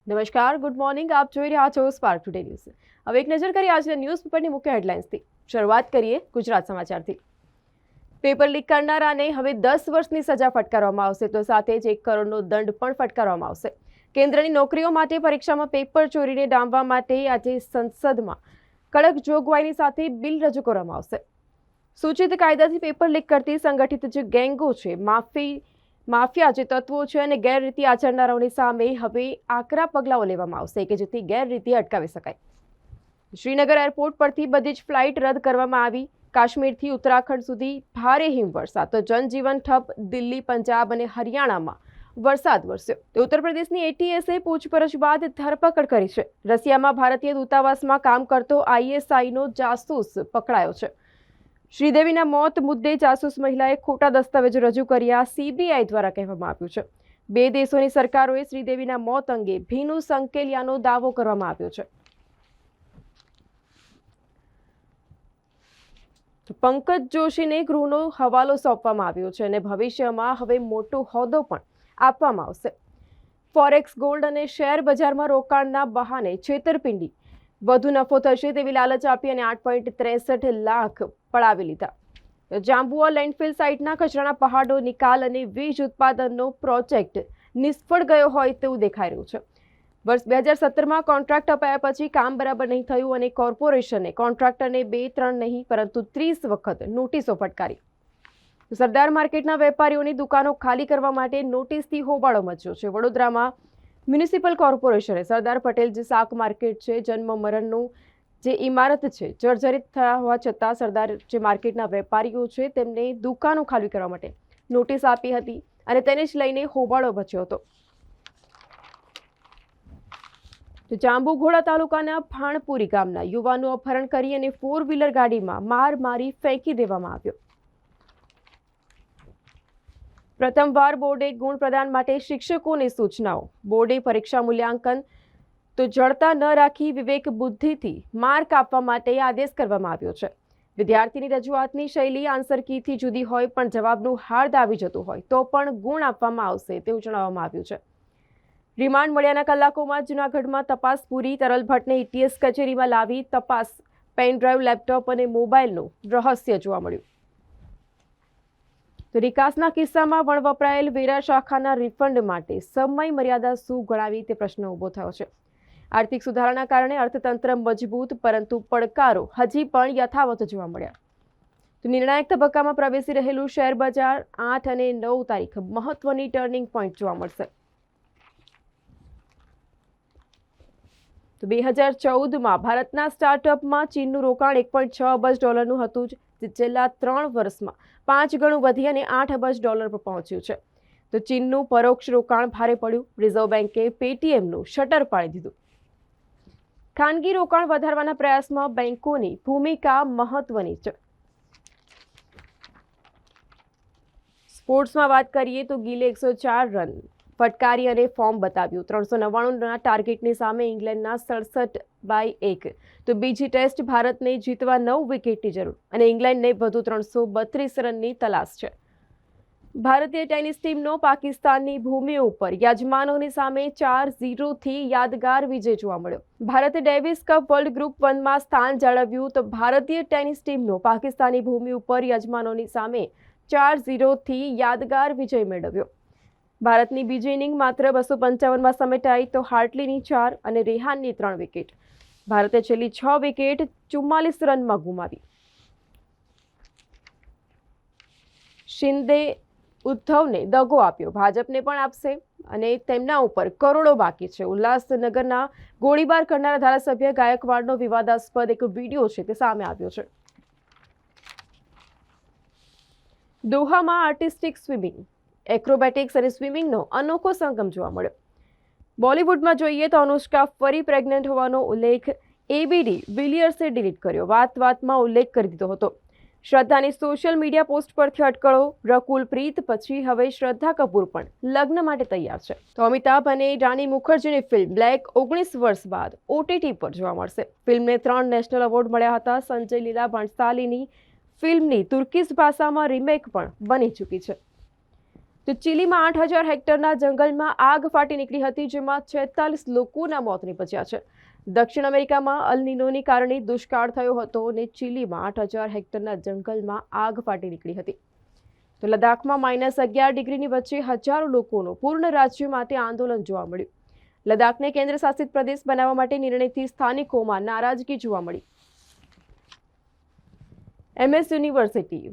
નમસ્કાર, good morning. આપ જોઈ રહ્યા છો સ્પાર્ક ટુડે ન્યૂઝ. હવે એક નજર કરીએ આજના ન્યૂઝપેપરની મુખ્ય હેડલાઇન્સથી. શરૂઆત કરીએ ગુજરાત સમાચારથી. પેપર લીક કરનારાને હવે 10 વર્ષની સજા ફટકારવામાં આવશે, તો સાથે જ 1 કરોડનો દંડ પણ ફટકારવામાં આવશે. કેન્દ્રની નોકરીઓ માટે પરીક્ષામાં પેપર ચોરીને ડામવા માટે આજે સંસદમાં કડક જોગવાઈની સાથે બિલ રજૂ કરવામાં આવશે. સૂચિત કાયદાથી પેપર લીક કરતી સંગઠિત જે ગેંગો છે, માફિયા જે તત્વો છે અને ગેરરીતિ આચરનારાઓની સામે હવે આકરા પગલાઓ લેવામાં આવશે કે જેથી ગેરરીતિ અટકાવી શકાય. શ્રીનગર એરપોર્ટ પરથી બધી જ ફ્લાઇટ રદ કરવામાં આવી. કાશ્મીરથી ઉત્તરાખંડ સુધી ભારે હિમવર્ષા, તો જનજીવન ઠપ. દિલ્હી, પંજાબ અને હરિયાણામાં વરસાદ વરસ્યો. તો ઉત્તર પ્રદેશની એટીએસે પૂછપરછ બાદ ધરપકડ કરી છે. રશિયામાં ભારતીય દૂતાવાસમાં કામ કરતો આઈએસઆઈનો જાસૂસ પકડાયો છે. શ્રીદેવીના મોત મુદ્દે જાસૂસ મહિલાએ ખોટા દસ્તાવેજો રજૂ કર્યા, સીબીઆઈ દ્વારા કહેવામાં આવ્યું છે. 2 દેશોની સરકારોએ શ્રીદેવીના મોત અંગે ભીનું સંકેલ્યાનો દાવો કરવામાં આવ્યો છે. પંકજ જોશીને ગૃહનો હવાલો સોંપવામાં આવ્યો છે અને ભવિષ્યમાં હવે મોટો હોદ્દો પણ આપવામાં આવશે. ફોરેક્સ, ગોલ્ડ અને શેર બજારમાં રોકાણના બહાને છેતરપિંડી, વધુ નફો થશે તેવી લાલચ આપી અને 8.63 લાખ પડાવી લીધા. જાંબુઆ લેન્ડફિલ સાઇટના કચરાના પહાડો નિકાલ અને વીજ ઉત્પાદનનો પ્રોજેક્ટ નિષ્ફળ ગયો હોય તેવું દેખાઈ રહ્યું છે. વર્ષ 2017માં કોન્ટ્રાક્ટ અપાયા પછી કામ બરાબર નહીં થયું અને કોર્પોરેશને કોન્ટ્રાક્ટરને 2-3 નહીં પરંતુ 30 વખત નોટિસો ફટકારી. સરદાર માર્કેટના વેપારીઓની દુકાનો ખાલી કરવા માટે નોટિસથી હોબાળો મચ્યો છે. વડોદરામાં મ્યુનિસિપલ કોર્પોરેશને સરદાર પટેલ જે શાક માર્કેટ છે, જન્મ મરણનું જે ઇમારત છે, જર્જરિત થયા હોવા છતાં સરદાર જે માર્કેટના વેપારીઓ છે તેમને દુકાનો ખાલી કરવા માટે નોટિસ આપી હતી અને તેને જ લઈને હોબાળો મચ્યો હતો. તો જાંબુઘોડા તાલુકાના ભાણપુરી ગામના યુવાનનું અપહરણ કરી અને 4 વ્હીલર ગાડીમાં માર મારી ફેંકી દેવામાં આવ્યો. પ્રથમવાર બોર્ડે ગુણ પ્રદાન માટે શિક્ષકોને સૂચનાઓ. બોર્ડે પરીક્ષા મૂલ્યાંકન તો જડતા ન રાખી વિવેક બુદ્ધિથી માર્ક આપવા માટે આદેશ કરવામાં આવ્યો છે. વિદ્યાર્થીની રજૂઆતની શૈલી આન્સર કીથી જુદી હોય પણ જવાબનું હાર્દ આવી જતું હોય તો પણ ગુણ આપવામાં આવશે તેવું જણાવવામાં આવ્યું છે. રિમાન્ડ મળ્યાના કલાકોમાં જૂનાગઢમાં તપાસ પૂરી. તરલ ભટ્ટને એટીએસ કચેરીમાં લાવી તપાસ. પેનડ્રાઈવ, લેપટોપ અને મોબાઈલનું રહસ્ય જોવા મળ્યું. તો નિકાસના કિસ્સામાં વપરાયેલ વેરા શાખાના રિફંડ માટે સમય મર્યાદા શું ગણાવી તે પ્રશ્ન ઊભો થયો છે. આર્થિક સુધારાના કારણે અર્થતંત્ર મજબૂત, પરંતુ પડકારો હજી પણ યથાવત જોવા મળ્યા. તો નિર્ણાયક તબક્કામાં પ્રવેશી રહેલું શેર બજાર 8 અને 9 તારીખ મહત્વની ટર્નિંગ પોઈન્ટ જોવા મળશે. તો 2014માં ભારતના સ્ટાર્ટઅપમાં ચીનનું રોકાણ $1.6 અબજ હતું, જે છેલ્લા 3 વર્ષમાં 5 ગણું વધી અને $8 અબજ પર પહોંચ્યું છે. તો ચીનનું પરોક્ષ રોકાણ ભારે પડ્યું. રિઝર્વ બેન્કે પેટીએમનું શટર પાડી દીધું. ખાનગી રોકાણ વધારવાના પ્રયાસમાં બેન્કોની ભૂમિકા મહત્વની છે. સ્પોર્ટ્સમાં વાત કરીએ તો ગિલે 104 રન ફટકારી અને ફોર્મ બતાવ્યું. 399ના ટાર્ગેટની સામે ઇંગ્લેન્ડના 67/1. તો બીજી ટેસ્ટ ભારતને જીતવા 9 વિકેટની જરૂર અને ઇંગ્લેન્ડને વધુ 332 રનની તલાશ છે. ભારતીય ટેનિસ ટીમનો પાકિસ્તાનની ભૂમિ ઉપર યજમાનોની સામે 4-0થી યાદગાર વિજય જોવા મળ્યો. ભારતે ડેવિસ કપ વર્લ્ડ ગ્રુપ 1માં સ્થાન જાળવ્યું. તો ભારતીય ટેનિસ ટીમનો પાકિસ્તાની ભૂમિ ઉપર યજમાનોની સામે 4-0થી યાદગાર વિજય મેળવ્યો. ભારતની બીજી ઇનિંગ માત્ર 255માં સમેટાઈ. તો હાર્ટલીની 4 અને રેહાનની 3 વિકેટ. ભારતે છેલ્લી 6 વિકેટ 44 રનમાં ગુમાવી. શિંદે ઉદ્ધવને દગો આપ્યો, ભાજપને પણ આપશે અને તેમના ઉપર કરોડો બાકી છે. ઉલ્લાસનગરના ગોળીબાર કરનારા ધારાસભ્ય ગાયકવાડનો વિવાદાસ્પદ એક વિડીયો છે તે સામે આવ્યો છે. દોહામાં આર્ટિસ્ટિક સ્વિમિંગ, એક્રોબેટિક્સ અને સ્વિમિંગનો અનોખો સંગમ જોવા મળ્યો. બોલિવૂડમાં જોઈએ તો અનુષ્કા ફરી પ્રેગ્નન્ટ હોવાનો ઉલ્લેખ એબીડી વિલિયર્સે ડિલીટ કર્યો. વાતમાં ઉલ્લેખ કરી દીધો હતો. શ્રદ્ધાની સોશિયલ મીડિયા પોસ્ટ પરથી અટકળો. રકુલ પ્રીત પછી હવે શ્રદ્ધા કપૂર પણ લગ્ન માટે તૈયાર છે. તો અમિતાભ અને રાની મુખર્જીની ફિલ્મ બ્લેક 19 વર્ષ બાદ ઓટીટી પર જોવા મળશે. ફિલ્મને 3 નેશનલ એવોર્ડ મળ્યા હતા. સંજય લીલા ભણસાલીની ફિલ્મની તુર્કીશ ભાષામાં રીમેક પણ બની ચૂકી છે. તો ચીલીમાં 8,000 હેક્ટરના જંગલમાં આગ ફાટી નીકળી હતી, જેમાં 46 લોકોના મોત નીપજ્યા છે. દક્ષિણ અમેરિકામાં અલ નીનોને કારણે દુષ્કાળ થયો હતો અને ચીલીમાં 8,000 હેક્ટરના જંગલમાં આગ ફાટી નીકળી હતી. તો લદ્દાખમાં -11 ડિગ્રીની વચ્ચે હજારો લોકોનું પૂર્ણ રાજ્ય માટે આંદોલન જોવા મળ્યું. લદ્દાખને કેન્દ્ર શાસિત પ્રદેશ બનાવવા માટે નિર્ણયથી સ્થાનિકોમાં નારાજગી જોવા મળી. MS યુનિવર્સિટી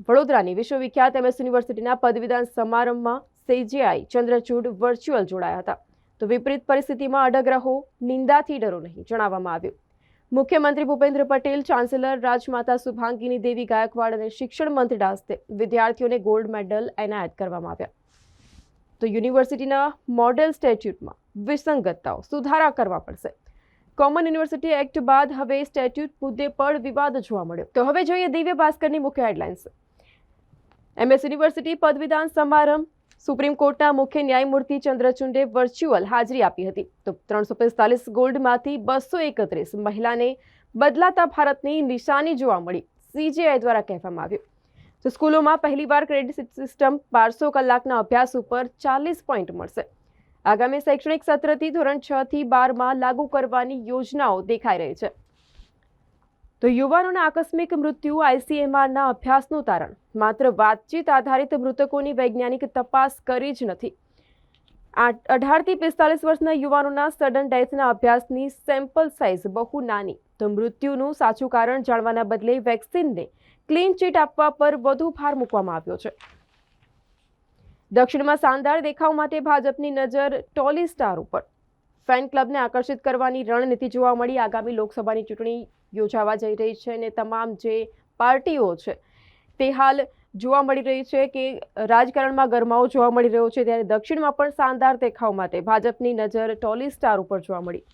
વડોદરાની વિશ્વવિખ્યાત MS યુનિવર્સિટીના પદવીદાન સમારંભમાં CJI ચંદ્રચૂડ વર્ચ્યુઅલ જોડાયા હતા. તો વિપરીત પરિસ્થિતિમાં અડગ રહો, નિંદાથી ડરો નહીં, જણાવવામાં આવ્યું. મુખ્યમંત્રી ભૂપેન્દ્ર પટેલ, ચાન્સેલર રાજમાતા શુભાંગીની દેવી ગાયકવાડ અને શિક્ષણ મંત્રીના હસ્તે વિદ્યાર્થીઓને ગોલ્ડ મેડલ એનાયત કરવામાં આવ્યા. તો યુનિવર્સિટીના મોડેલ સ્ટેચ્યુટમાં વિસંગતતાઓ સુધારા કરવા પડશે. કોમન યુનિવર્સિટી એક્ટ બાદ હવે સ્ટેચ્યુટ મુદ્દે પણ વિવાદ જોવા મળ્યો. તો હવે જોઈએ દિવ્ય ભાસ્કરની મુખ્ય હેડલાઇન્સ. MS યુનિવર્સિટી પદવીદાન સમારંભ. સુપ્રીમ કોર્ટના મુખ્ય ન્યાયમૂર્તિ ચંદ્રચૂડે વર્ચ્યુઅલ હાજરી આપી હતી. તો 345 ગોલ્ડમાંથી 231 મહિલાને બદલાતા ભારતની નિશાની જોવા મળી, CJI દ્વારા કહેવામાં આવ્યું. તો સ્કૂલોમાં પહેલીવાર ક્રેડિટ સિસ્ટમ 1200 કલાકના અભ્યાસ ઉપર 40 પોઈન્ટ મળશે. આગામી શૈક્ષણિક સત્રથી ધોરણ 6 થી 12માં લાગુ કરવાની યોજનાઓ દેખાઈ રહી છે. તો યુવાનોના આકસ્મિક મૃત્યુ, ICMRના અભ્યાસનું તારણ. માત્ર વાતચીત આધારિત મૃતકોની વૈજ્ઞાનિક તપાસ કરી જ નથી. 18 થી 45 વર્ષના યુવાનોના સડન ડેથના અભ્યાસની સેમ્પલ સાઇઝ બહુ નાની. તો મૃત્યુનું સાચું કારણ જાણવાના બદલે વેક્સિનને ક્લીન ચીટ આપવા પર વધુ ભાર મૂકવામાં આવ્યો છે. દક્ષિણમાં શાનદાર દેખાવ માટે ભાજપની નજર ટોલી સ્ટાર ઉપર. ફેન ક્લબને આકર્ષિત કરવાની રણનીતિ જોવા મળી. આગામી લોકસભાની ચૂંટણી યોજાવા જઈ રહી છે અને તમામ જે પાર્ટીઓ છે તે હાલ જોવા મળી રહી છે કે રાજકારણમાં ગરમાવો જોવા મળી રહ્યો છે. ત્યારે દક્ષિણમાં પણ શાનદાર દેખાવ માટે ભાજપની નજર ટોલી સ્ટાર ઉપર જોવા મળી.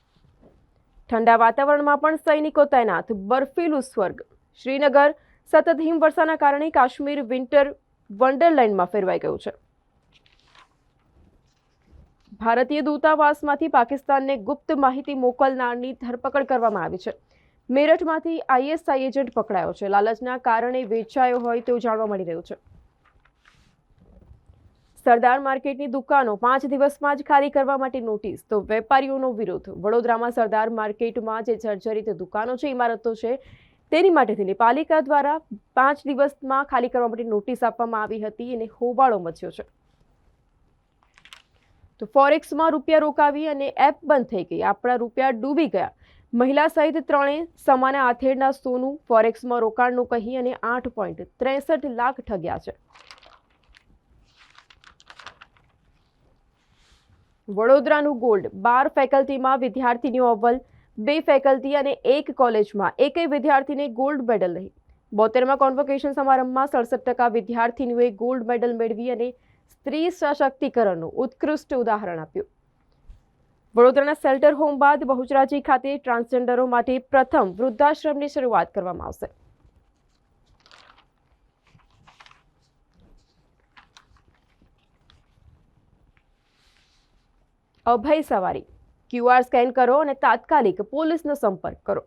ઠંડા વાતાવરણમાં પણ સૈનિકો તૈનાત. બર્ફીલું સ્વર્ગ. શ્રીનગર સતત હિમવર્ષાના કારણે કાશ્મીર વિન્ટર વન્ડરલેન્ડમાં ફેરવાઈ ગયું છે. ભારતીય દૂતાવાસમાંથી પાકિસ્તાનને ગુપ્ત માહિતી મોકલનારની ધરપકડ કરવામાં આવી છે. મેરઠમાંથી ISI એજન્ટ પકડાયો છે. લાલચના કારણે વેચાયો હોય તેવું જાણવા મળી રહ્યું છે. સરદાર માર્કેટની દુકાનો 5 દિવસમાં જ ખાલી કરવા માટે નોટિસ. તો વેપારીઓનો વિરોધ. વડોદરામાં સરદાર માર્કેટમાં જે જર્જરિત દુકાનો છે, ઇમારતો છે, તેની માટે થઈને પાલિકા દ્વારા 5 દિવસમાં ખાલી કરવા માટે નોટિસ આપવામાં આવી હતી અને હોબાળો મચ્યો છે. તો ફોરેક્સમાં રૂપિયા રોકાવી અને એપ બંધ થઈ ગઈ. આપણા રૂપિયા ડૂબી ગયા. મહિલા સહિત 3 સમાના આથેડના સોનું ફોરેક્સમાં રોકાણનું કહી અને 8.63 લાખ ઠગ્યા છે. વડોદરાનું ગોલ્ડ. 12 ફેકલ્ટીમાં વિદ્યાર્થીનીઓ અવ્વલ. 2 ફેકલ્ટી અને 1 કોલેજમાં એકેય વિદ્યાર્થીને ગોલ્ડ મેડલ નહીં. 72માં કોન્વોકેશન સમારંભમાં 67% વિદ્યાર્થીનીઓએ ગોલ્ડ મેડલ મેળવી અને સ્ત્રી સશક્તિકરણનું ઉત્કૃષ્ટ ઉદાહરણ આપ્યું. વડોદરાના શેલ્ટર હોમ બાદ બહુચરાજી ખાતે ટ્રાન્સજેન્ડરો માટે પ્રથમ વૃદ્ધાશ્રમની શરૂઆત કરવામાં આવશે. અભય સવારી. QR સ્કેન કરો અને તાત્કાલિક પોલીસનો સંપર્ક કરો.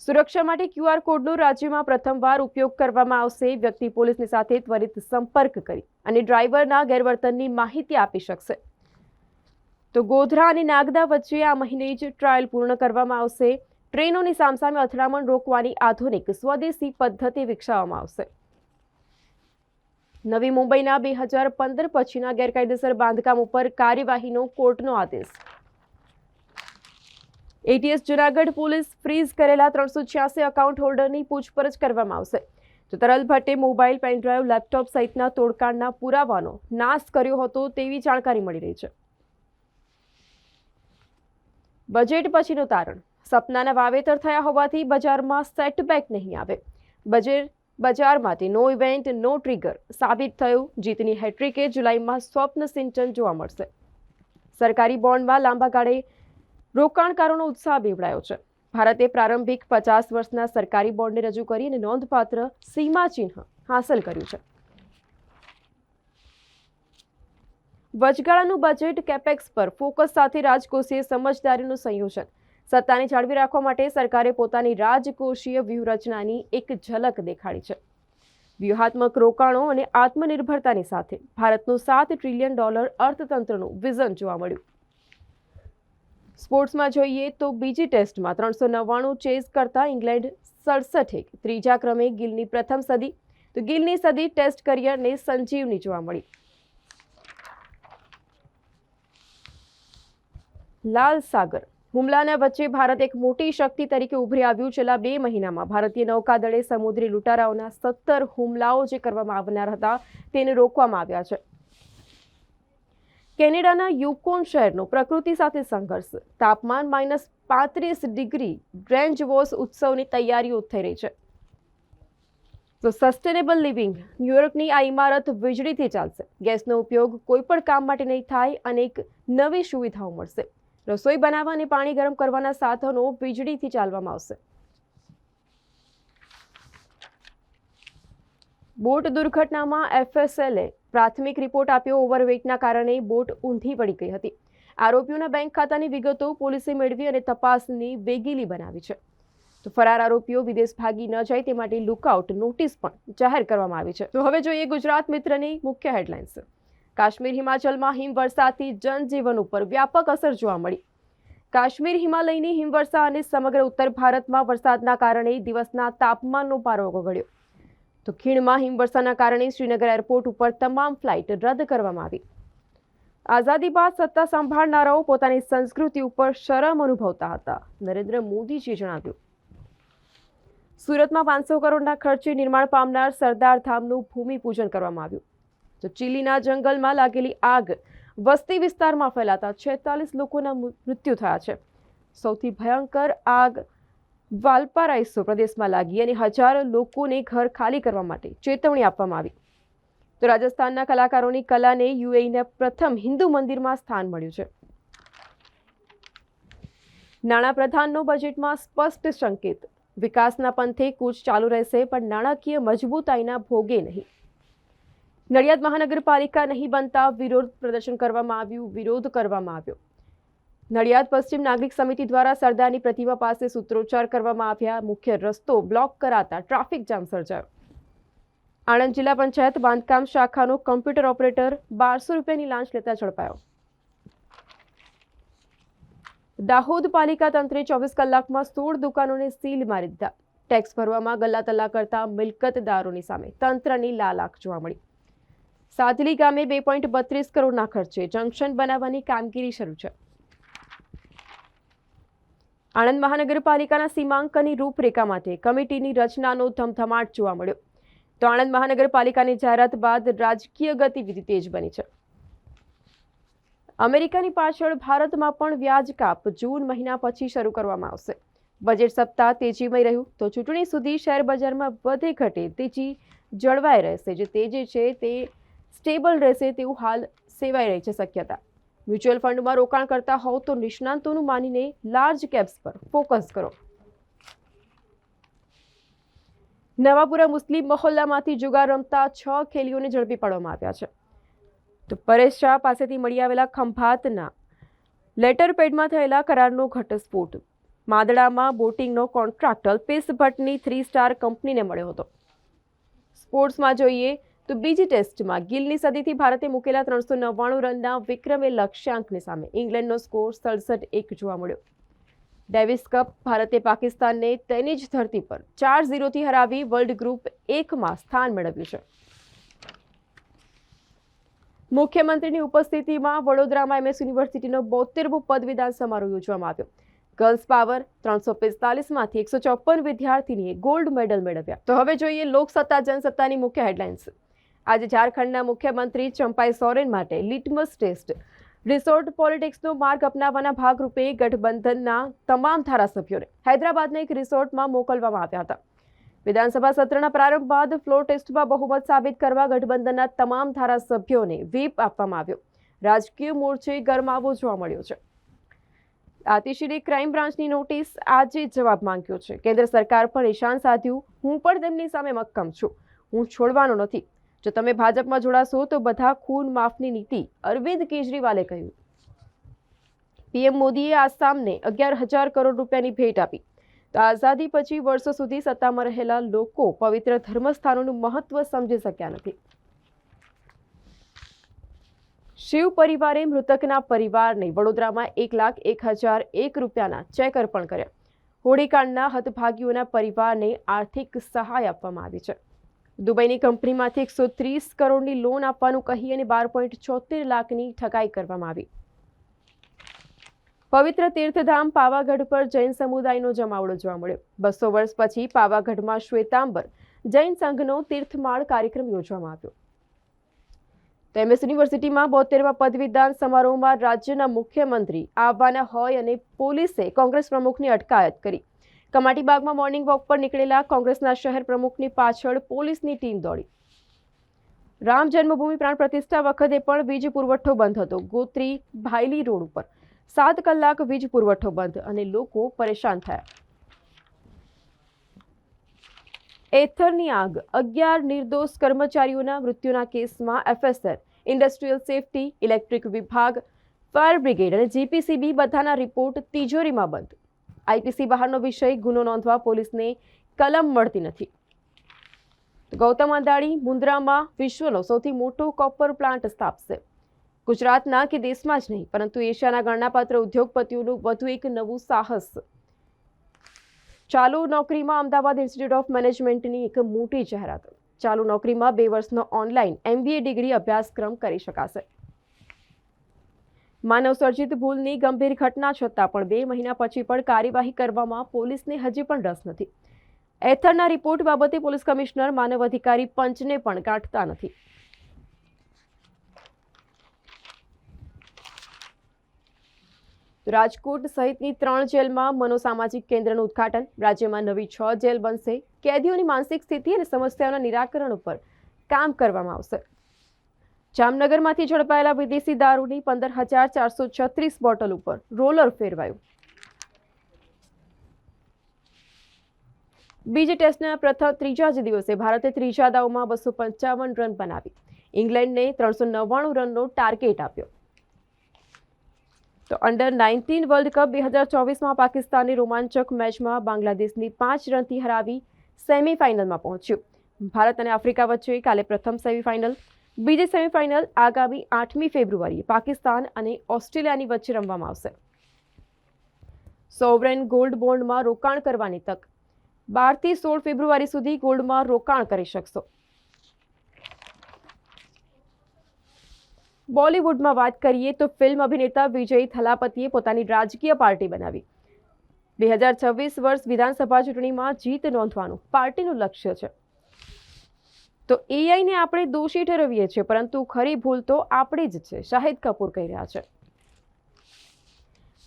સુરક્ષા માટે QR કોડનો રાજ્યમાં પ્રથમવાર ઉપયોગ કરવામાં આવશે. વ્યક્તિ પોલીસની સાથે ત્વરિત સંપર્ક કરી અને ડ્રાઈવરના ગેરવર્તનની માહિતી આપી શકશે. તો ગોધરા અને નાગદા વચ્ચે આ મહિને જ ટ્રાયલ પૂર્ણ કરવામાં આવશે. ટ્રેનોની સામસામે અથડામણ રોકવાની આધુનિક સ્વદેશી પદ્ધતિ વિકસાવવામાં આવશે. નવી મુંબઈના 2015 પછીના ગેરકાયદેસર બાંધકામ ઉપર કાર્યવાહીનો કોર્ટનો આદેશ. ATS જૂનાગઢ પોલીસ ફ્રીઝ કરેલા 386 એકાઉન્ટ હોલ્ડરની પૂછપરછ કરવામાં આવશે. તો તરલ ભટ્ટે મોબાઈલ, પેનડ્રાઈવ, લેપટોપ સહિતના તોડકાંડના પુરાવાનો નાશ કર્યો હતો તેવી જાણકારી મળી રહી છે. બજેટ પછીનું તારણ. સપનાના વાવેતર થયા હોવાથી બજારમાં સેટબેક નહીં આવે. બજારમાંથી નો ઇવેન્ટ, નો ટ્રિગર સાબિત થયું. જીતની હેટ્રિકે જુલાઈમાં સ્વપ્ન સિંચન જોવા મળશે. સરકારી બોન્ડમાં લાંબા ગાળે રોકાણકારોનો ઉત્સાહ બેવડાયો છે. ભારતે પ્રારંભિક 50 વર્ષના સરકારી બોન્ડને રજૂ કરી અને નોંધપાત્ર સીમાચિહ્ન હાંસલ કર્યું છે. વચગાળાનું બજેટ કેપેક્સ પર ફોકસ સાથે રાજકોષીય સમજદારીનું સંયોજન. સત્તાને જાળવી રાખવા માટે સરકારે પોતાની રાજકોષીય વ્યૂહરચનાની એક ઝલક દેખાડી છે. વ્યૂહાત્મક રોકાણો અને આત્મનિર્ભરતાની સાથે ભારતનું $7 ટ્રિલિયન અર્થતંત્રનું વિઝન જોવા મળ્યું. સ્પોર્ટ્સમાં જોઈએ તો બીજી ટેસ્ટમાં 399 ચેઝ કરતા ઇંગ્લેન્ડ 67, ત્રીજા ક્રમે ગિલની પ્રથમ સદી, તો ગિલની સદી ટેસ્ટ કરિયરને સંજીવની જોવા મળી. લાલ સાગર હુમલાના વચ્ચે ભારત એક મોટી શક્તિ તરીકે ઉભરી આવ્યું. છેલ્લા 2 મહિનામાં ભારતીય નૌકાદળે સમુદ્રી લૂંટારાઓના 17 હુમલાઓ જે કરવામાં આવનાર હતા તેને રોકવામાં આવ્યા છે. કેનેડાના યુકોન શહેરનો પ્રકૃતિ સાથે સંઘર્ષ, તાપમાન -35 ડિગ્રી, રેન્જ વોશ ઉત્સવની તૈયારીઓ થઈ રહી છે. તો સસ્ટેનેબલ લિવિંગ ન્યુયોર્કની આ ઇમારત વીજળીથી ચાલશે. ગેસનો ઉપયોગ કોઈ પણ કામ માટે નહીં થાય અને એક નવી સુવિધાઓ મળશે. રસોઈ બનાવવા અને પાણી ગરમ કરવાના સાધનો વીજળીથી ચાલવામાં આવશે. બોટ દુર્ઘટનામાં FSLએ પ્રાથમિક રિપોર્ટ આપ્યો. ઓવરવેઇટના કારણે બોટ ઊંધી પડી ગઈ હતી. આરોપીઓના બેંક ખાતાની વિગતો પોલીસે મેળવી અને તપાસની વેગીલી બનાવી છે. તો ફરાર આરોપીઓ વિદેશ ભાગી ન જાય તે માટે લુકઆઉટ નોટિસ પણ જાહેર કરવામાં આવી છે. તો હવે જોઈએ ગુજરાત મિત્રની મુખ્ય હેડલાઇન્સ. કાશ્મીર હિમાચલમાં હિમવર્ષાથી જનજીવન ઉપર વ્યાપક અસર જોવા મળી. કાશ્મીર હિમાલયની હિમવર્ષા અને સમગ્ર ઉત્તર ભારતમાં વરસાદના કારણે દિવસના તાપમાનનો પારો ગગડ્યો. તો ખીણમાં હિમવર્ષાના કારણે શ્રીનગર એરપોર્ટ ઉપર તમામ ફ્લાઇટ રદ કરવામાં આવી. આઝાદી બાદ સત્તા સંભાળનારાઓ પોતાની સંસ્કૃતિ ઉપર શરમ અનુભવતા હતા, નરેન્દ્ર મોદીજીએ જણાવ્યું. સુરતમાં 500 કરોડના ખર્ચે નિર્માણ પામનાર સરદાર ધામનું ભૂમિપૂજન કરવામાં આવ્યું. તો ચીલીના જંગલમાં લાગેલી આગ વસ્તી વિસ્તારમાં ફેલાતા 46 લોકોના મૃત્યુ થયા છે. સૌથી ભયંકર આગ વાલ્પારાઇસો પ્રદેશમાં લાગી અને હજારો લોકોને ઘર ખાલી કરવા માટે ચેતવણી આપવામાં આવી. તો રાજસ્થાનના કલાકારોની કલાને UAEના પ્રથમ હિન્દુ મંદિરમાં સ્થાન મળ્યું છે. નાણાપ્રધાનનો બજેટમાં સ્પષ્ટ સંકેત, વિકાસના પંથે કૂચ ચાલુ રહેશે પણ નાણાકીય મજબૂતાઈના ભોગે નહીં. નડિયાદ મહાનગરપાલિકા નહીં બનતા વિરોધ પ્રદર્શન કરવામાં આવ્યો. નડિયાદ પશ્ચિમ નાગરિક સમિતિ દ્વારા સરદારની પ્રતિમા પાસે સૂત્રોચ્ચાર કરવામાં આવ્યા. મુખ્ય રસ્તો બ્લોક કરાતા ટ્રાફિક જામ સર્જાયો. આણંદ જિલ્લા પંચાયત બાંધકામ શાખાનો કમ્પ્યુટર ઓપરેટર 1200 રૂપિયાની લાંચ લેતા ઝડપાયો. દાહોદ પાલિકા તંત્રે 24 કલાકમાં 16 દુકાનોને સીલ મારી દીધા. ટેક્સ ભરવામાં ગલ્લાતલ્લા કરતા મિલકતદારોની સામે તંત્રની લાલાખ જોવા મળી. સાધલી ગામે 2.32 કરોડના ખર્ચે જંકશન બનાવવાની કામગીરી શરૂ છે. આણંદ મહાનગરપાલિકાના સીમાંકનની રૂપરેખા માટે કમિટીની રચનાનો ધમધમાટ જોવા મળ્યો. તો આણંદ મહાનગરપાલિકાની જાહેરાત બાદ રાજકીય ગતિવિધિ તેજ બની છે. અમેરિકાની પાછળ ભારતમાં પણ વ્યાજ કાપ જૂન મહિના પછી શરૂ કરવામાં આવશે. બજેટ સપ્તાહ તેજીમય રહ્યું તો ચૂંટણી સુધી શેર બજારમાં વધે ઘટે તેજી જળવાઈ રહેશે. જે તેજી છે તે સ્ટેબલ રહેશે તેવું હાલ સેવાઈ રહી છે શક્યતા. મ્યુચ્યુઅલ ફંડમાં રોકાણ કરતા હોવ તો નિષ્ણાંતોનું માનીને લાર્જ કેપ્સ પર ફોકસ કરો. નવાપુરા મુસ્લિમ મહોલ્લામાંથી જુગાર રમતા 6 ખેલીઓને ઝડપી પાડવામાં આવ્યા છે. તો પરેશ શાહ પાસેથી મળી આવેલા ખંભાતના લેટરપેડમાં થયેલા કરારનો ઘટસ્ફોટ. માદડામાં બોટિંગનો કોન્ટ્રાક્ટ અલ્પેશ ભટ્ટની 3 સ્ટાર કંપનીને મળ્યો હતો. સ્પોર્ટ્સમાં જોઈએ તો બીજી ટેસ્ટમાં ગિલની સદીથી ભારતે મૂકેલા 399 રનના વિક્રમે લક્ષ્યાંકની સામે ઇંગ્લેન્ડનો સ્કોર 67-1 જોવા મળ્યો. ડેવિસ કપ ભારતે પાકિસ્તાનને તેની જ ધરતી પર 4-0થી હરાવી વર્લ્ડ ગ્રુપ 1માં સ્થાન મેળવ્યું છે. મુખ્યમંત્રીની ઉપસ્થિતિમાં વડોદરામાં MS યુનિવર્સિટીનો 72મો પદવીદાન સમારોહ યોજવામાં આવ્યો. ગર્લ્સ પાવર 345માંથી 154 વિદ્યાર્થીનીએ ગોલ્ડ મેડલ મેળવ્યા. તો હવે જોઈએ લોકસત્તા જનસત્તાની મુખ્ય હેડલાઇન્સ. આજે ઝારખંડના મુખ્યમંત્રી ચંપાઈ સોરેન માટે લિટમસ ટેસ્ટ. રિસોર્ટ પોલિટિક્સનો માર્ગ અપનાવવાના ભાગરૂપે ગઠબંધનના તમામ ધારાસભ્યોને હૈદરાબાદના એક રિસોર્ટમાં મોકલવામાં આવ્યા હતા. વિધાનસભા સત્રના પ્રારંભ બાદ ફ્લોર ટેસ્ટમાં બહુમત સાબિત કરવા ગઠબંધનના તમામ ધારાસભ્યોને વ્હીપ આપવામાં આવ્યો. રાજકીય મોરચે ગરમાવો જોવા મળ્યો છે. આતિશીએ ક્રાઇમ બ્રાન્ચની નોટિસ આજે જવાબ માંગ્યો છે. કેન્દ્ર સરકાર પર નિશાન સાધ્યું. હું પણ તેમની સામે મક્કમ છું. હું છોડવાનો નથી. જો તમે ભાજપમાં જોડાશો તો બધા ખૂન માફની નીતિ, અરવિંદ કેજરીવાલે કહ્યું. PM મોદીએ આસામને 11,000 કરોડ રૂપિયાની ભેટ આપી. તો આઝાદી પછી વર્ષો સુધી સત્તામાં રહેલા લોકો પવિત્ર ધર્મસ્થાનોનું મહત્વ સમજી શક્યા નથી. શિવ પરિવારે મૃતકના પરિવારને વડોદરામાં 1,01,001 રૂપિયાના ચેક અર્પણ કર્યા. હોળીકાંડના હતભાગીઓના પરિવારને આર્થિક સહાય આપવામાં આવી છે. દુબઈની કંપનીમાંથી 130 કરોડની લોન આપવાનું કહી અને 12.74 લાખની ઠગાઈ કરવામાં આવી. પવિત્ર તીર્થધામ પાવાગઢ પર જૈન સમુદાયનો જમાવડો જોવા મળ્યો. 200 વર્ષ પછી પાવાગઢમાં શ્વેતાંબર જૈન સંઘનો તીર્થમાળ કાર્યક્રમ યોજવામાં આવ્યો. તો એમએસ યુનિવર્સિટીમાં 72મા પદવીદાન સમારોહમાં રાજ્યના મુખ્યમંત્રી આવવાના હોય અને પોલીસે કોંગ્રેસ પ્રમુખની અટકાયત કરી. કમાટીબાગમાં મોર્નિંગ વોક પર નીકળેલા કોંગ્રેસના શહેર પ્રમુખની પાછળ પોલીસની ટીમ દોડી. રામ જન્મભૂમિ પ્રાણ પ્રતિષ્ઠા વખતે પણ વીજ પુરવઠો બંધ હતો. ગોત્રી ભાયલી રોડ ઉપર 7 કલાક વીજ પુરવઠો બંધ અને લોકો પરેશાન થયા. એથરની આગ, 11 નિર્દોષ કર્મચારીઓના મૃત્યુના કેસમાં એફએસએલ, ઇન્ડસ્ટ્રીયલ સેફટી, ઇલેક્ટ્રિક વિભાગ, ફાયર બ્રિગેડ અને જીપીસીબી બધાના રિપોર્ટ તિજોરીમાં બંધ. આઈપીસી બહારનો વિષય ગુનો નોંધવા પોલીસને કલમ મળતી નથી. ગૌતમ અદાણી મુન્દ્રામાં વિશ્વનો સૌથી મોટો કોપર પ્લાન્ટ સ્થાપશે. ગુજરાતના કે દેશમાં જ નહીં પરંતુ એશિયાના ગણનાપાત્ર ઉદ્યોગપતિઓનું વધુ એક નવું સાહસ. ચાલુ નોકરીમાં અમદાવાદ ઇન્સ્ટિટ્યૂટ ઓફ મેનેજમેન્ટની એક મોટી જાહેરાત. ચાલુ નોકરીમાં 2 વર્ષનો ઓનલાઈન MBA ડિગ્રી અભ્યાસક્રમ કરી શકાશે. માનવસર્જિત ભૂલની ગંભીર ઘટના છતાં પણ 2 મહિના પછી પણ કાર્યવાહી કરવામાં પોલીસને હજી પણ રસ નથી. એથરના રિપોર્ટ બાબતે પોલીસ કમિશનર માનવ અધિકારી પંચને પણ ગાંઠતા નથી. રાજકોટ સહિતની 3 જેલમાં મનોસામાજિક કેન્દ્રનું ઉદ્ઘાટન. રાજ્યમાં નવી 6 જેલ બનશે. કેદીઓની માનસિક સ્થિતિ અને સમસ્યાઓના નિરાકરણ ઉપર કામ કરવામાં આવશે. જામનગરમાંથી ઝડપાયેલા વિદેશી દારૂની 15,436 બોટલ ઉપર રોલર ફેરવાયું. બીજી ટેસ્ટના ત્રીજા જ દિવસે ભારતે ત્રીજા દાવમાં 255 રન બનાવી ઇંગ્લેન્ડને 399 રનનો ટાર્ગેટ આપ્યો. તો અંડર-19 વર્લ્ડ કપ 2024માં પાકિસ્તાનની રોમાંચક મેચમાં બાંગ્લાદેશની 5 રનથી હરાવી સેમીફાઇનલમાં પહોંચ્યું. ભારત અને આફ્રિકા વચ્ચે કાલે પ્રથમ સેમીફાઇનલ. બીજી સેમીફાઇનલ આગામી 8મી ફેબ્રુઆરીએ પાકિસ્તાન અને ઓસ્ટ્રેલિયાની વચ્ચે રમવામાં આવશે. સોવરેન ગોલ્ડ બોન્ડમાં રોકાણ કરવાની તક. 12 થી 16 ફેબ્રુઆરી સુધી ગોલ્ડમાં રોકાણ કરી શકશો. બોલિવૂડમાં વાત કરીએ તો ફિલ્મ અભિનેતા વિજય થલાપતિએ પોતાની રાજકીય પાર્ટી બનાવી. 2026 વર્ષ વિધાનસભા ચૂંટણીમાં જીત નોંધવાનું પાર્ટીનું લક્ષ્ય છે. તો એઆઈને આપણે દોષી ઠેરવીએ છીએ પરંતુ ખરી ભૂલ તો આપણી જ છે, શાહિદ કપૂર કહી રહ્યા છે.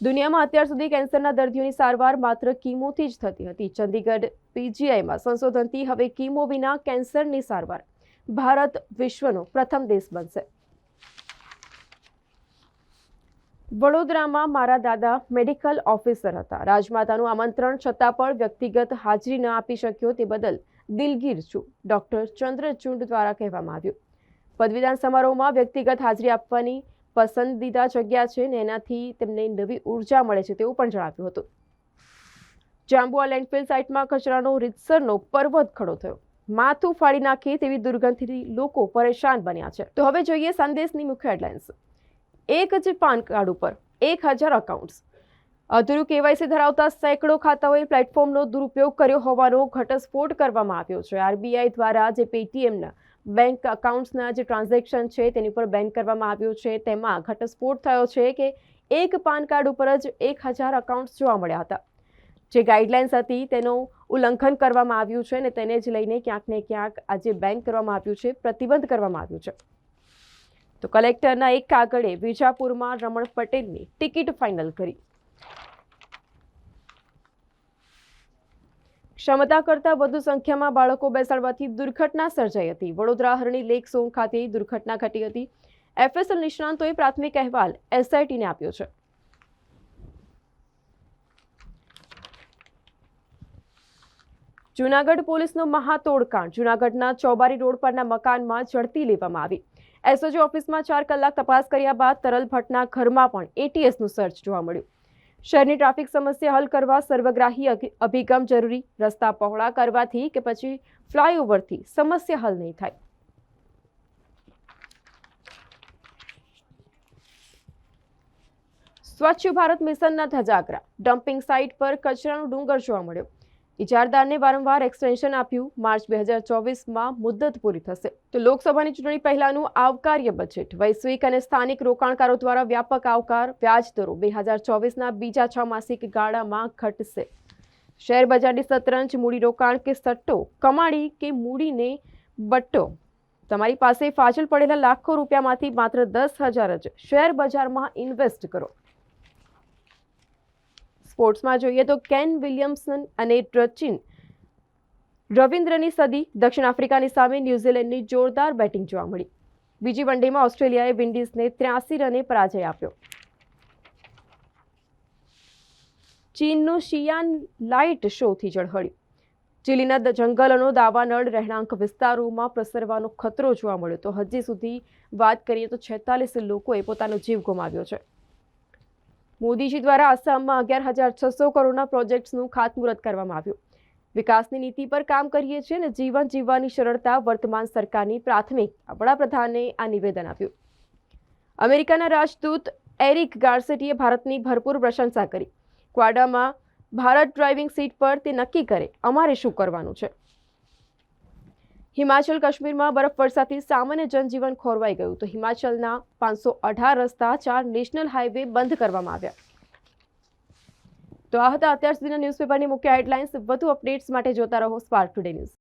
દુનિયામાં અત્યાર સુધી કેન્સરના દર્દીઓની સારવાર માત્ર કીમોથી જ થતી હતી. ચંદીગઢ PGIમાં સંશોધનથી હવે કીમો વિના કેન્સરની સારવાર. ભારત વિશ્વનો પ્રથમ દેશ બનશે. વડોદરામાં મારા દાદા મેડિકલ ઓફિસર હતા. રાજમાતાનું આમંત્રણ છતાં પણ વ્યક્તિગત હાજરી ન આપી શક્યો તે બદલ દિલગીર છું, ડોક્ટર ચંદ્રચૂડ દ્વારા કહેવામાં આવ્યું. પદવીદાન સમારોહમાં વ્યક્તિગત હાજરી આપવાની પસંદીદા જગ્યા છે ને એનાથી તેમને નવી ઉર્જા મળે છે તેવું પણ જણાવ્યું હતું. જાંબુઆ લેન્ડફિલ સાઇટમાં કચરાનો રીતસરનો પર્વત ખડો થયો. માથું ફાડી નાખે તેવી દુર્ગંધથી લોકો પરેશાન બન્યા છે. તો હવે જોઈએ સંદેશની મુખ્ય હેડલાઇન્સ. એક જ પાન કાર્ડ ઉપર 1,000 એકાઉન્ટ્સ. અધૂરું કેવાયસી ધરાવતા સેંકડો ખાતાઓએ પ્લેટફોર્મનો દુરુપયોગ કર્યો હોવાનો ઘટસ્ફોટ કરવામાં આવ્યો છે. RBI દ્વારા જે પેટીએમના બેંક એકાઉન્ટ્સના જે ટ્રાન્ઝેક્શન છે તેની પર બેન કરવામાં આવ્યું છે. તેમાં ઘટસ્ફોટ થયો છે કે એક પાન કાર્ડ ઉપર જ 1,000 એકાઉન્ટ્સ જોવા મળ્યા હતા. જે ગાઈડલાઇન્સ હતી તેનું ઉલ્લંઘન કરવામાં આવ્યું છે અને તેને જ લઈને ક્યાંક ને ક્યાંક આજે બેન કરવામાં આવ્યું છે, પ્રતિબંધ કરવામાં આવ્યું છે. તો કલેક્ટરના એક કાગળે વિજાપુરમાં રમણ પટેલની ટિકિટ ફાઇનલ કરી. ક્ષમતા કરતાં વધુ સંખ્યામાં બાળકો બેસાડવાથી દુર્ઘટના સર્જાઈ હતી. વડોદરા હરણી લેક ઝોન ખાતે દુર્ઘટના ઘટી હતી. FSL નિષ્ણાંતોએ પ્રાથમિક અહેવાલ SITને આપ્યો છે. જૂનાગઢ પોલીસનો મહાતોડકાંડ. જૂનાગઢના ચોબારી રોડ પરના મકાનમાં ઝડપી લેવામાં આવી. SOG ઓફિસમાં 4 કલાક તપાસ કર્યા બાદ તરલ ભટ્ટના ઘરમાં પણ ATSનું સર્ચ જોવા મળ્યું. શહેરની ટ્રાફિક સમસ્યા હલ કરવા સર્વગ્રાહી અભિગમ જરૂરી. રસ્તા પહોળા કરવાથી કે પછી ફ્લાયઓવરથી સમસ્યા હલ નહીં થાય. સ્વચ્છ ભારત મિશનના ધજાગરા. ડમ્પિંગ સાઇટ પર કચરાનો ડુંગર જોવા મળ્યો. ઇજારદારને વારંવાર એક્સટેન્શન આપ્યું. માર્ચ 2024માં મુદ્દત પૂરી થશે. તો લોકસભાની ચૂંટણી પહેલાનું આવકાર્ય બજેટ. વૈશ્વિક અને સ્થાનિક રોકાણકારો દ્વારા વ્યાપક આવકાર. વ્યાજ દરો 2024ના બીજા 6 માસિક ગાળામાં ઘટશે. શેર બજારની શતરંજ. મૂડીરોકાણ કે સટ્ટો, કમાણી કે મૂડીને બટ્ટો. તમારી પાસે ફાજલ પડેલા લાખો રૂપિયામાંથી માત્ર 10,000 જ શેર બજારમાં ઇન્વેસ્ટ કરો. સ્પોર્ટ્સમાં જોઈએ તો કેન વિલિયમ્સન અને સચિન રવિન્દ્રની સદી. દક્ષિણ આફ્રિકાની સામે ન્યૂઝીલેન્ડની જોરદાર બેટિંગ જોવા મળી. બીજી વનડેમાં ઓસ્ટ્રેલિયાએ વિન્ડીઝને 83 રને પરાજય આપ્યો. ચીનનું શિયાન લાઇટ શોથી ઝળહળ્યું. ચીલીના જંગલોનો દાવાનળ રહેણાંક વિસ્તારોમાં પ્રસરવાનો ખતરો જોવા મળ્યો. તો હજી સુધી વાત કરીએ તો 46 લોકોએ પોતાનો જીવ ગુમાવ્યો છે. મોદીજી દ્વારા આસામમાં 11,600 કરોડના પ્રોજેક્ટ્સનું ખાતમુહૂર્ત કરવામાં આવ્યું. વિકાસની નીતિ પર કામ કરીએ છીએ અને જીવન જીવવાની સરળતા વર્તમાન સરકારની પ્રાથમિકતા. વડાપ્રધાને આ નિવેદન આપ્યું. અમેરિકાના રાજદૂત એરિક ગાર્સેટીએ ભારતની ભરપૂર પ્રશંસા કરી. ક્વાડામાં ભારત ડ્રાઇવિંગ સીટ પર તે નક્કી કરે અમારે શું કરવાનું છે. હિમાચલ કાશ્મીરમાં બરફવર્ષાથી સામાન્ય જનજીવન ખોરવાઈ ગયું. તો હિમાચલના 518 રસ્તા, 4 નેશનલ હાઈવે બંધ કરવામાં આવ્યા. તો આ હતા અત્યાર સુધીના ન્યૂઝપેપરની મુખ્ય હેડલાઇન્સ. વધુ અપડેટ્સ માટે જોતા રહો સ્પાર્ક ટુડે ન્યૂઝ.